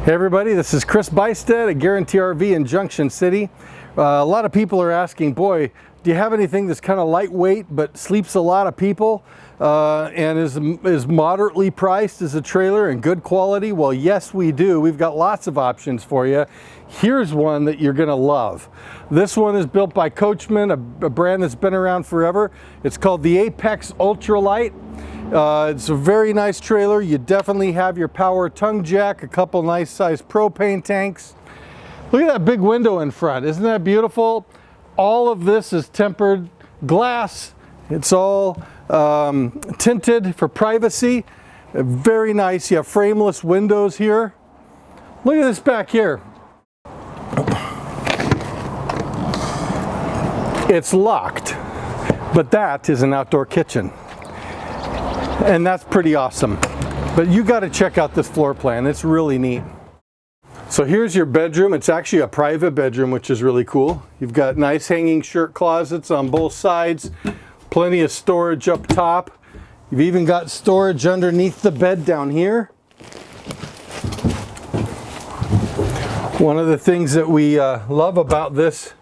Hey everybody, this is Chris.Buystedt at Guaranty RV in Junction City. A lot of people are asking, boy, do you have anything that's kind of lightweight but sleeps a lot of people and is moderately priced as a trailer and good quality? Well, yes, we do. We've got lots of options for you. Here's one that you're going to love. This one is built by Coachmen, a brand that's been around forever. It's called the Apex Ultralight. It's a very nice trailer. You definitely have your power tongue jack, a couple nice sized propane tanks. Look at that big window in front. Isn't that beautiful? All of this is tempered glass. It's all tinted for privacy. Very nice. You have frameless windows here. Look at this back here. It's locked, but that is an outdoor kitchen. And that's pretty awesome. But you got to check out this floor plan. It's really neat. So here's your bedroom. It's actually a private bedroom, which is really cool. You've got nice hanging shirt closets on both sides. Plenty of storage up top. You've even got storage underneath the bed down here. One of the things that we love about this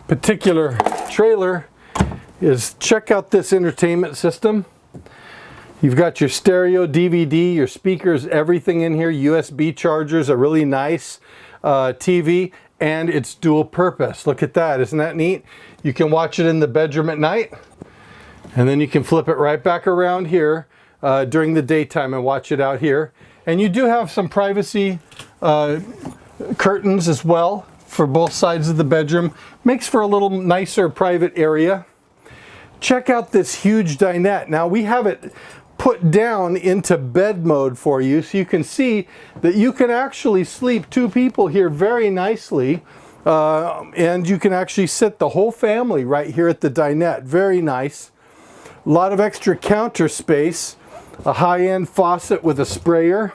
particular trailer is check out this entertainment system. You've got your stereo, DVD, your speakers, everything in here, USB chargers, a really nice TV, and it's dual purpose. Look at that, isn't that neat? You can watch it in the bedroom at night, and then you can flip it right back around here during the daytime and watch it out here. And you do have some privacy curtains as well for both sides of the bedroom. Makes for a little nicer private area. Check out this huge dinette. Now we have it put down into bed mode for you, so you can see that you can actually sleep two people here very nicely, and you can actually sit the whole family right here at the dinette. Very nice. A lot of extra counter space, a high-end faucet with a sprayer,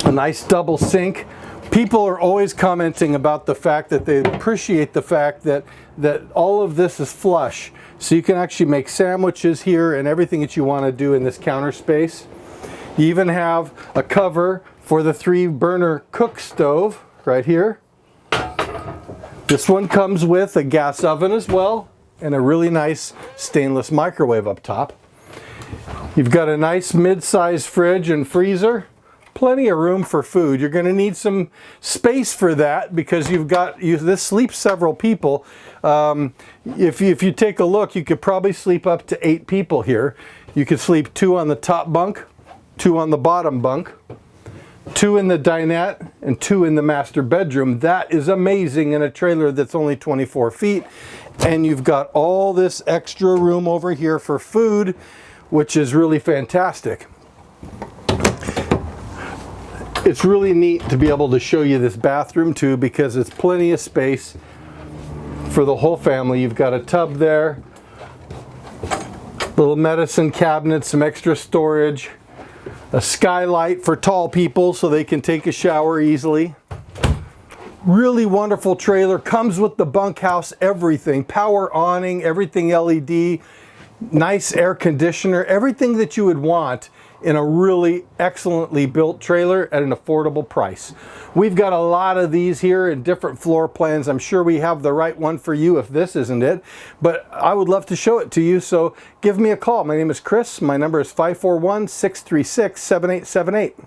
a nice double sink. People are always commenting about the fact that they appreciate the fact that all of this is flush. So you can actually make sandwiches here and everything that you want to do in this counter space. You even have a cover for the 3-burner cook stove right here. This one comes with a gas oven as well and a really nice stainless microwave up top. You've got a nice mid-sized fridge and freezer. Plenty of room for food. You're going to need some space for that because this sleeps several people. If you take a look, you could probably sleep up to 8 people here. You could sleep 2 on the top bunk, 2 on the bottom bunk, 2 in the dinette, and 2 in the master bedroom. That is amazing in a trailer that's only 24 feet. And you've got all this extra room over here for food, which is really fantastic. It's really neat to be able to show you this bathroom too, because it's plenty of space for the whole family. You've got a tub there, little medicine cabinet, some extra storage, a skylight for tall people so they can take a shower easily. Really wonderful trailer. Comes with the bunkhouse, everything, power awning, everything LED, nice air conditioner, everything that you would want in a really excellently built trailer at an affordable price. We've got a lot of these here in different floor plans. I'm sure we have the right one for you if this isn't it, but I would love to show it to you, so give me a call. My name is Chris. My number is 541-636-7878.